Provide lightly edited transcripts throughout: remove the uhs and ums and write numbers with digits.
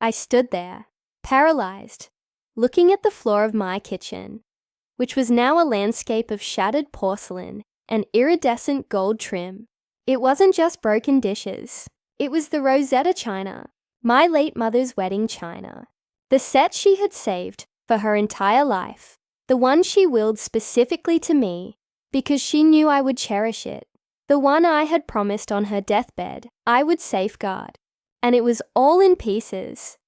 I stood there, paralyzed, looking at the floor of my kitchen, which was now a landscape of shattered porcelain and iridescent gold trim. It wasn't just broken dishes. It was the Rosetta china, my late mother's wedding china. The set she had saved for her entire life. The one she willed specifically to me because she knew I would cherish it. The one I had promised on her deathbed I would safeguard. And it was all in pieces,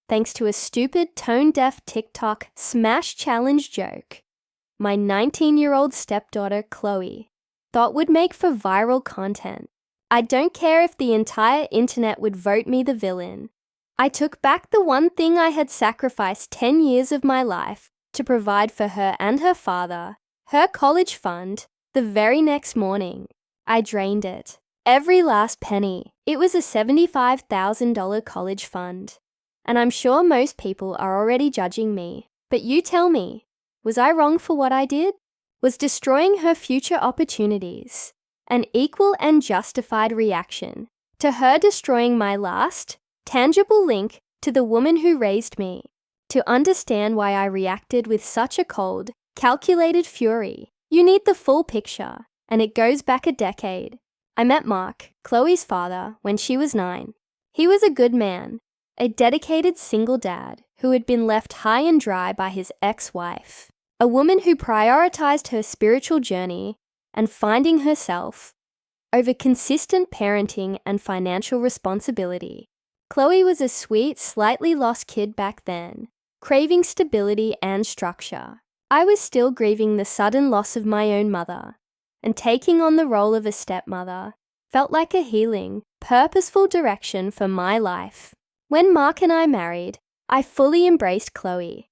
thanks to a stupid tone-deaf TikTok smash challenge joke my 19-year-old stepdaughter, Chloe, thought would make for viral content. I don't care if the entire internet would vote me the villain. I took back the one thing I had sacrificed 10 years of my life to provide for her and her father, her college fund, the very next morning. I drained it. Every last penny. It was a $75,000 college fund. And I'm sure most people are already judging me. But you tell me, was I wrong for what I did? Was destroying her future opportunities an equal and justified reaction to her destroying my last, tangible link to the woman who raised me? To understand why I reacted with such a cold, calculated fury, you need the full picture, and it goes back a decade. I met Mark, Chloe's father, when she was 9. He was a good man, a dedicated single dad who had been left high and dry by his ex-wife, a woman who prioritized her spiritual journey and finding herself over consistent parenting and financial responsibility. Chloe was a sweet, slightly lost kid back then, craving stability and structure. I was still grieving the sudden loss of my own mother, and taking on the role of a stepmother felt like a healing, purposeful direction for my life. When Mark and I married, I fully embraced Chloe.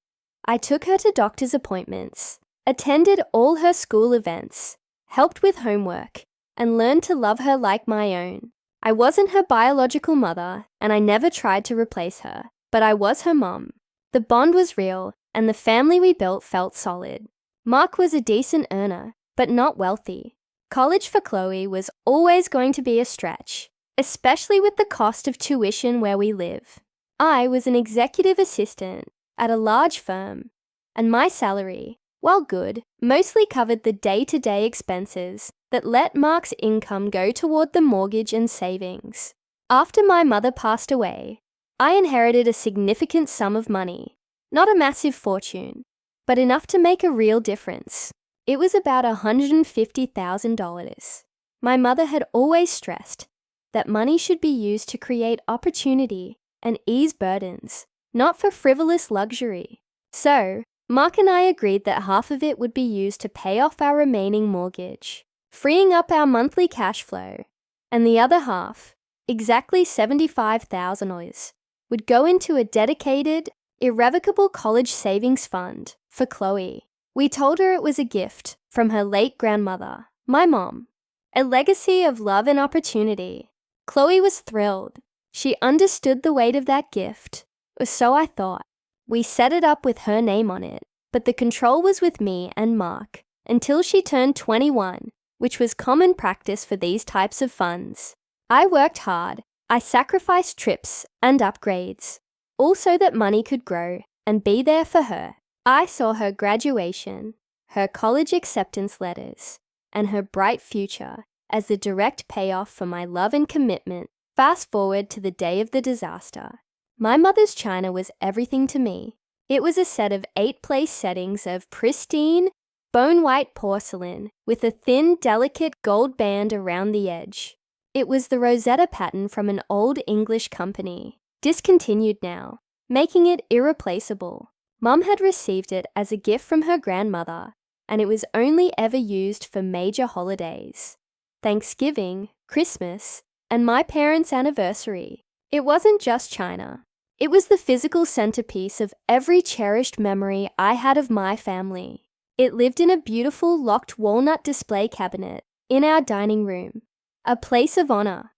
I took her to doctor's appointments, attended all her school events, helped with homework, and learned to love her like my own. I wasn't her biological mother, and I never tried to replace her, but I was her mom. The bond was real, and the family we built felt solid. Mark was a decent earner, but not wealthy. College for Chloe was always going to be a stretch, especially with the cost of tuition where we live. I was an executive assistant at a large firm, and my salary, while good, mostly covered the day-to-day expenses that let Mark's income go toward the mortgage and savings. After my mother passed away, I inherited a significant sum of money, not a massive fortune, but enough to make a real difference. It was about $150,000. My mother had always stressed that money should be used to create opportunity and ease burdens, not for frivolous luxury. So, Mark and I agreed that half of it would be used to pay off our remaining mortgage, freeing up our monthly cash flow, and the other half, exactly $75,000, would go into a dedicated, irrevocable college savings fund for Chloe. We told her it was a gift from her late grandmother, my mom, a legacy of love and opportunity. Chloe was thrilled. She understood the weight of that gift, or so I thought. We set it up with her name on it, but the control was with me and Mark until she turned 21, which was common practice for these types of funds. I worked hard. I sacrificed trips and upgrades, all so that money could grow and be there for her. I saw her graduation, her college acceptance letters, and her bright future as the direct payoff for my love and commitment. Fast forward to the day of the disaster. My mother's china was everything to me. It was a set of 8 place settings of pristine, bone-white porcelain with a thin, delicate gold band around the edge. It was the Rosetta pattern from an old English company, discontinued now, making it irreplaceable. Mum had received it as a gift from her grandmother, and it was only ever used for major holidays: Thanksgiving, Christmas, and my parents' anniversary. It wasn't just china. It was the physical centerpiece of every cherished memory I had of my family. It lived in a beautiful locked walnut display cabinet in our dining room, a place of honor.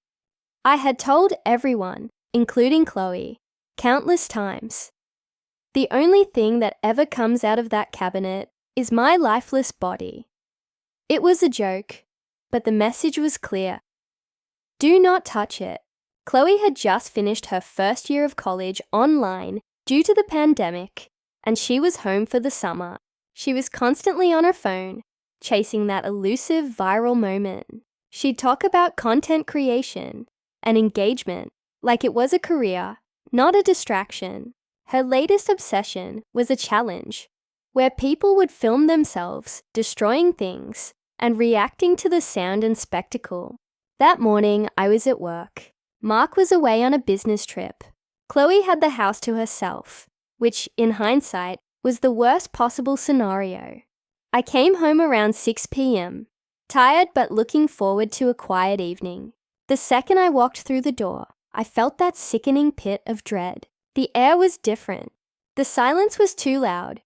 I had told everyone, including Chloe, countless times, the only thing that ever comes out of that cabinet is my lifeless body. It was a joke, but the message was clear. Do not touch it. Chloe had just finished her first year of college online due to the pandemic, and she was home for the summer. She was constantly on her phone, chasing that elusive viral moment. She'd talk about content creation and engagement like it was a career, not a distraction. Her latest obsession was a challenge, where people would film themselves destroying things and reacting to the sound and spectacle. That morning, I was at work. Mark was away on a business trip. Chloe had the house to herself, which, in hindsight, was the worst possible scenario. I came home around 6 p.m., tired but looking forward to a quiet evening. The second I walked through the door, I felt that sickening pit of dread. The air was different. The silence was too loud.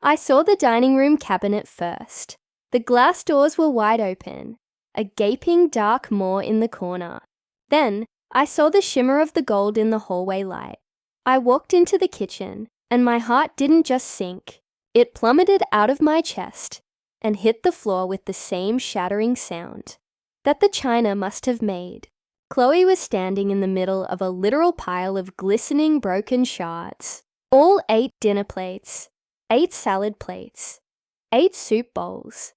I saw the dining room cabinet first. The glass doors were wide open, a gaping dark maw in the corner. Then, I saw the shimmer of the gold in the hallway light. I walked into the kitchen, and my heart didn't just sink. It plummeted out of my chest and hit the floor with the same shattering sound that the china must have made. Chloe was standing in the middle of a literal pile of glistening broken shards. All 8 dinner plates, 8 salad plates, 8 soup bowls,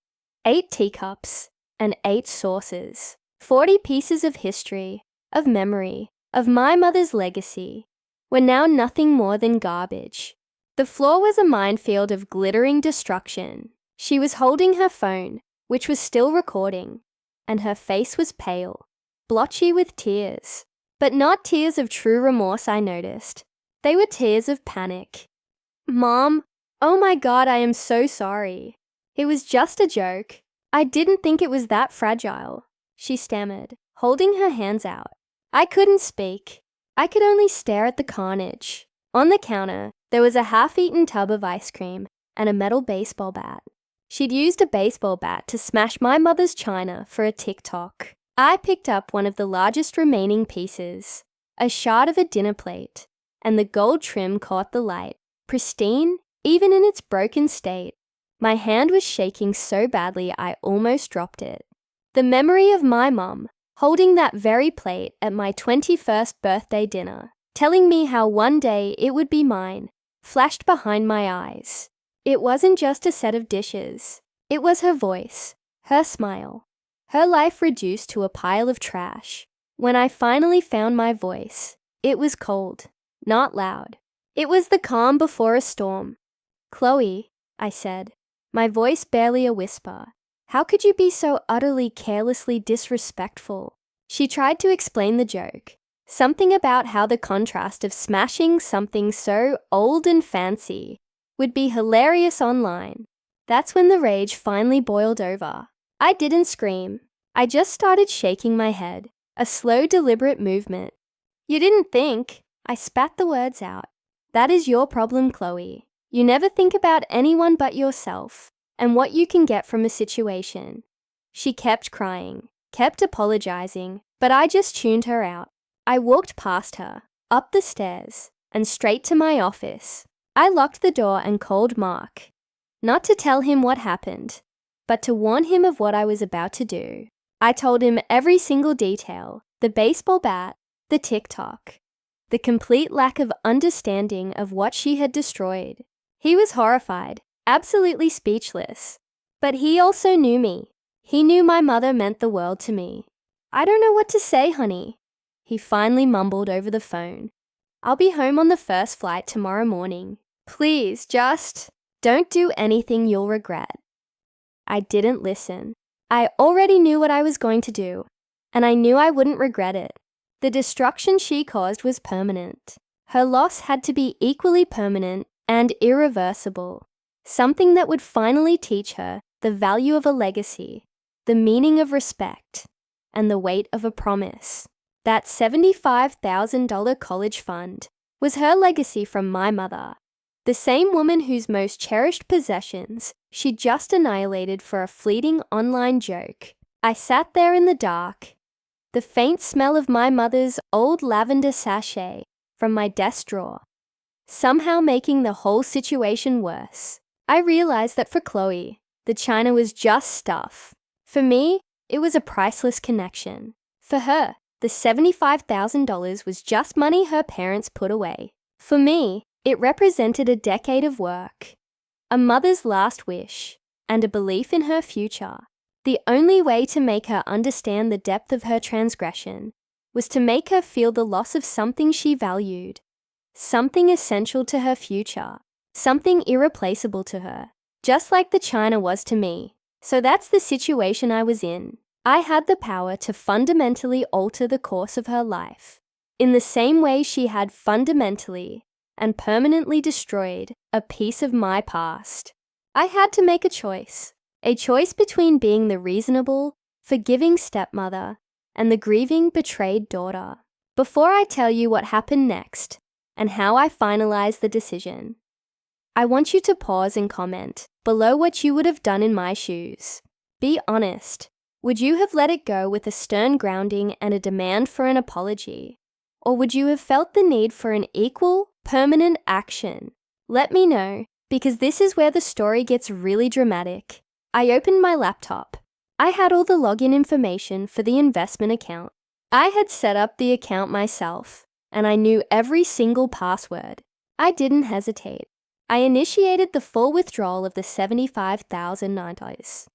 8 teacups, and 8 saucers. 40 pieces of history, of memory, of my mother's legacy, were now nothing more than garbage. The floor was a minefield of glittering destruction. She was holding her phone, which was still recording, and her face was pale, blotchy with tears. But not tears of true remorse, I noticed. They were tears of panic. "Mom, oh my God, I am so sorry. It was just a joke. I didn't think it was that fragile," she stammered, holding her hands out. I couldn't speak. I could only stare at the carnage. On the counter, there was a half-eaten tub of ice cream and a metal baseball bat. She'd used a baseball bat to smash my mother's china for a TikTok. I picked up one of the largest remaining pieces, a shard of a dinner plate, and the gold trim caught the light, pristine, even in its broken state. My hand was shaking so badly I almost dropped it. The memory of my mum holding that very plate at my 21st birthday dinner, telling me how one day it would be mine, flashed behind my eyes. It wasn't just a set of dishes. It was her voice, her smile, her life reduced to a pile of trash. When I finally found my voice, it was cold, not loud. It was the calm before a storm. "Chloe," I said, my voice barely a whisper, "how could you be so utterly carelessly disrespectful?" She tried to explain the joke. Something about how the contrast of smashing something so old and fancy would be hilarious online. That's when the rage finally boiled over. I didn't scream. I just started shaking my head, a slow, deliberate movement. "You didn't think." I spat the words out. "That is your problem, Chloe. You never think about anyone but yourself and what you can get from a situation." She kept crying, kept apologizing, but I just tuned her out. I walked past her, up the stairs, and straight to my office. I locked the door and called Mark, not to tell him what happened, but to warn him of what I was about to do. I told him every single detail, the baseball bat, the TikTok, the complete lack of understanding of what she had destroyed. He was horrified, absolutely speechless. But he also knew me. He knew my mother meant the world to me. "I don't know what to say, honey," he finally mumbled over the phone. "I'll be home on the first flight tomorrow morning. Please, just don't do anything you'll regret." I didn't listen. I already knew what I was going to do, and I knew I wouldn't regret it. The destruction she caused was permanent. Her loss had to be equally permanent and irreversible. Something that would finally teach her the value of a legacy, the meaning of respect, and the weight of a promise. That $75,000 college fund was her legacy from my mother, the same woman whose most cherished possessions she just annihilated for a fleeting online joke. I sat there in the dark, the faint smell of my mother's old lavender sachet from my desk drawer, somehow making the whole situation worse. I realized that for Chloe, the china was just stuff. For me, it was a priceless connection. For her, The $75,000 was just money her parents put away. For me, it represented a decade of work, a mother's last wish, and a belief in her future. The only way to make her understand the depth of her transgression was to make her feel the loss of something she valued, something essential to her future, something irreplaceable to her, just like the china was to me. So that's the situation I was in. I had the power to fundamentally alter the course of her life, in the same way she had fundamentally and permanently destroyed a piece of my past. I had to make a choice between being the reasonable, forgiving stepmother and the grieving, betrayed daughter. Before I tell you what happened next and how I finalized the decision, I want you to pause and comment below what you would have done in my shoes. Be honest. Would you have let it go with a stern grounding and a demand for an apology? Or would you have felt the need for an equal, permanent action? Let me know, because this is where the story gets really dramatic. I opened my laptop. I had all the login information for the investment account. I had set up the account myself, and I knew every single password. I didn't hesitate. I initiated the full withdrawal of the $75,000.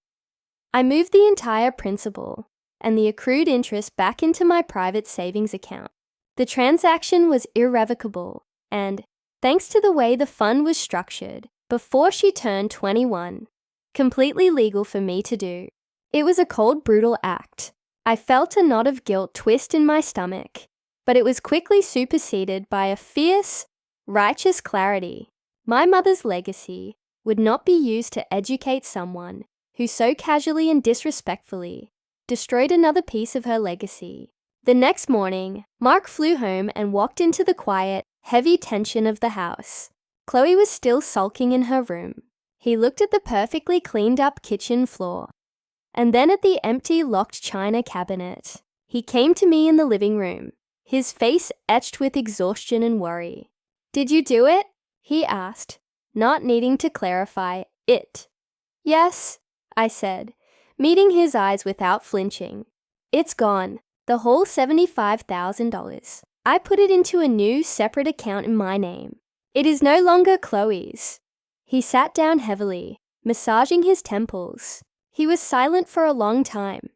I moved the entire principal and the accrued interest back into my private savings account. The transaction was irrevocable and, thanks to the way the fund was structured, before she turned 21, completely legal for me to do. It was a cold, brutal act. I felt a knot of guilt twist in my stomach, but it was quickly superseded by a fierce, righteous clarity. My mother's legacy would not be used to educate someone who so casually and disrespectfully destroyed another piece of her legacy. The next morning, Mark flew home and walked into the quiet, heavy tension of the house. Chloe was still sulking in her room. He looked at the perfectly cleaned-up kitchen floor, and then at the empty, locked china cabinet. He came to me in the living room, his face etched with exhaustion and worry. "Did you do it?" he asked, not needing to clarify it. "Yes," I said, meeting his eyes without flinching. "It's gone, the whole $75,000. I put it into a new, separate account in my name. It is no longer Chloe's." He sat down heavily, massaging his temples. He was silent for a long time.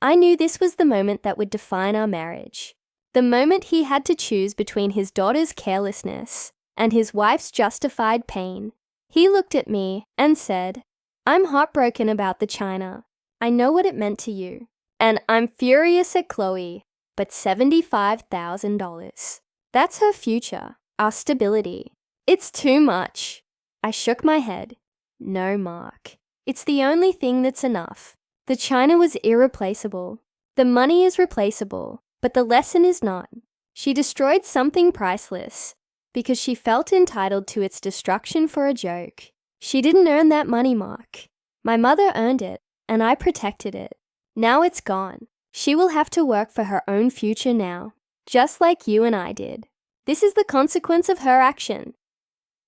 I knew this was the moment that would define our marriage. The moment he had to choose between his daughter's carelessness and his wife's justified pain. He looked at me and said, "I'm heartbroken about the china. I know what it meant to you. And I'm furious at Chloe, but $75,000. That's her future, our stability. It's too much." I shook my head. "No, Mark. It's the only thing that's enough. The china was irreplaceable. The money is replaceable, but the lesson is not. She destroyed something priceless because she felt entitled to its destruction for a joke. She didn't earn that money, Mark. My mother earned it, and I protected it. Now it's gone. She will have to work for her own future now, just like you and I did. This is the consequence of her action."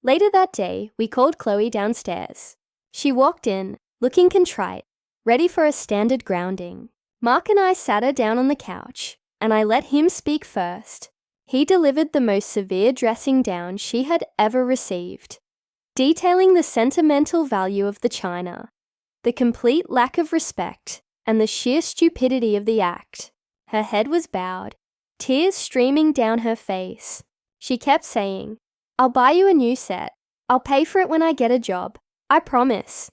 Later that day, we called Chloe downstairs. She walked in, looking contrite, ready for a standard grounding. Mark and I sat her down on the couch, and I let him speak first. He delivered the most severe dressing down she had ever received, detailing the sentimental value of the china, the complete lack of respect, and the sheer stupidity of the act. Her head was bowed, tears streaming down her face. She kept saying, "I'll buy you a new set. I'll pay for it when I get a job. I promise."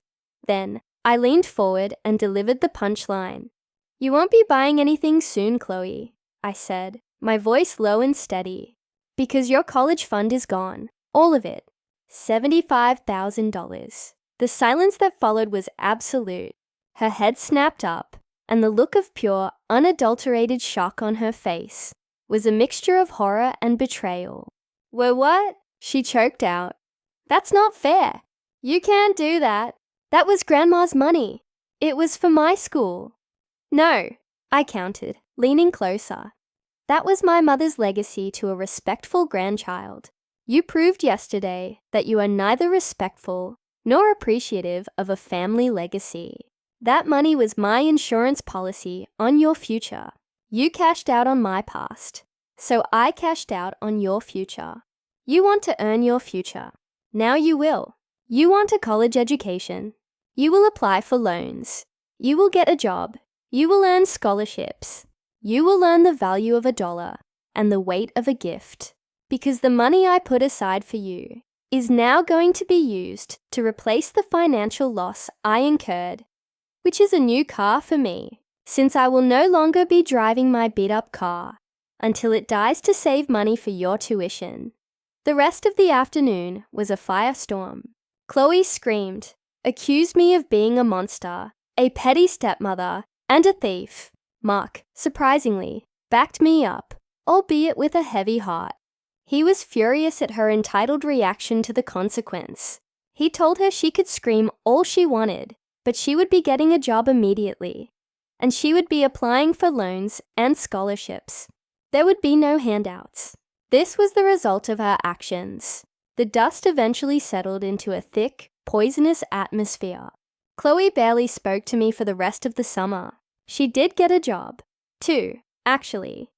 Then I leaned forward and delivered the punchline. "You won't be buying anything soon, Chloe," I said, my voice low and steady, "because your college fund is gone. All of it. $75,000. The silence that followed was absolute. Her head snapped up, and the look of pure, unadulterated shock on her face was a mixture of horror and betrayal. "Well, what?" she choked out. "That's not fair. You can't do that. That was Grandma's money. It was for my school." "No," I countered, leaning closer. "That was my mother's legacy to a respectful grandchild. You proved yesterday that you are neither respectful nor appreciative of a family legacy. That money was my insurance policy on your future. You cashed out on my past, so I cashed out on your future. You want to earn your future. Now you will. You want a college education. You will apply for loans. You will get a job. You will earn scholarships. You will learn the value of $1 and the weight of a gift, because the money I put aside for you is now going to be used to replace the financial loss I incurred, which is a new car for me, since I will no longer be driving my beat-up car until it dies to save money for your tuition. The rest of the afternoon was a firestorm. Chloe screamed, accused me of being a monster, a petty stepmother, and a thief. Mark, surprisingly, backed me up, albeit with a heavy heart. He was furious at her entitled reaction to the consequence. He told her she could scream all she wanted, but she would be getting a job immediately, and she would be applying for loans and scholarships. There would be no handouts. This was the result of her actions. The dust eventually settled into a thick, poisonous atmosphere. Chloe barely spoke to me for the rest of the summer. She did get a job, too, actually,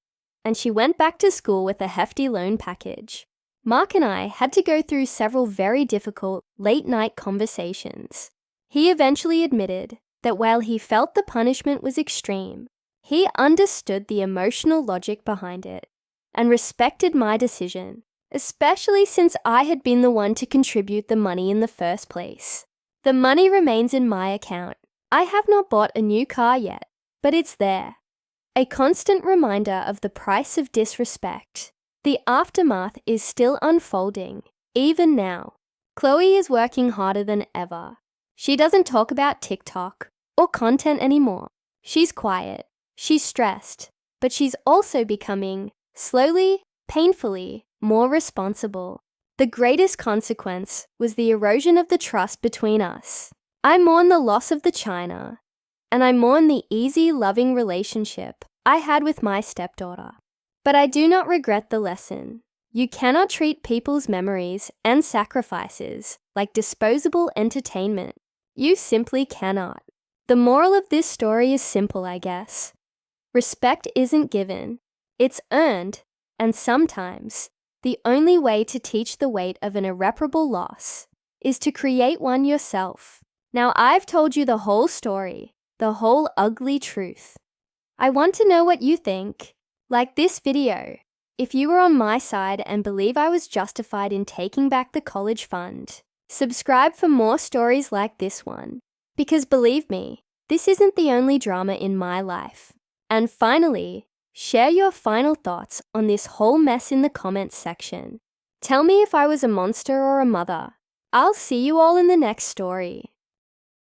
and she went back to school with a hefty loan package. Mark and I had to go through several very difficult late-night conversations. He eventually admitted that while he felt the punishment was extreme, he understood the emotional logic behind it and respected my decision, especially since I had been the one to contribute the money in the first place. The money remains in my account. I have not bought a new car yet, but it's there. A constant reminder of the price of disrespect. The aftermath is still unfolding, even now. Chloe is working harder than ever. She doesn't talk about TikTok or content anymore. She's quiet, she's stressed, but she's also becoming, slowly, painfully, more responsible. The greatest consequence was the erosion of the trust between us. I mourn the loss of the china, and I mourn the easy, loving relationship I had with my stepdaughter. But I do not regret the lesson. You cannot treat people's memories and sacrifices like disposable entertainment. You simply cannot. The moral of this story is simple, I guess. Respect isn't given, it's earned, and sometimes the only way to teach the weight of an irreparable loss is to create one yourself. Now I've told you the whole story, the whole ugly truth. I want to know what you think. Like this video, if you were on my side and believe I was justified in taking back the college fund. Subscribe for more stories like this one, because believe me, this isn't the only drama in my life. And finally, share your final thoughts on this whole mess in the comments section. Tell me if I was a monster or a mother. I'll see you all in the next story.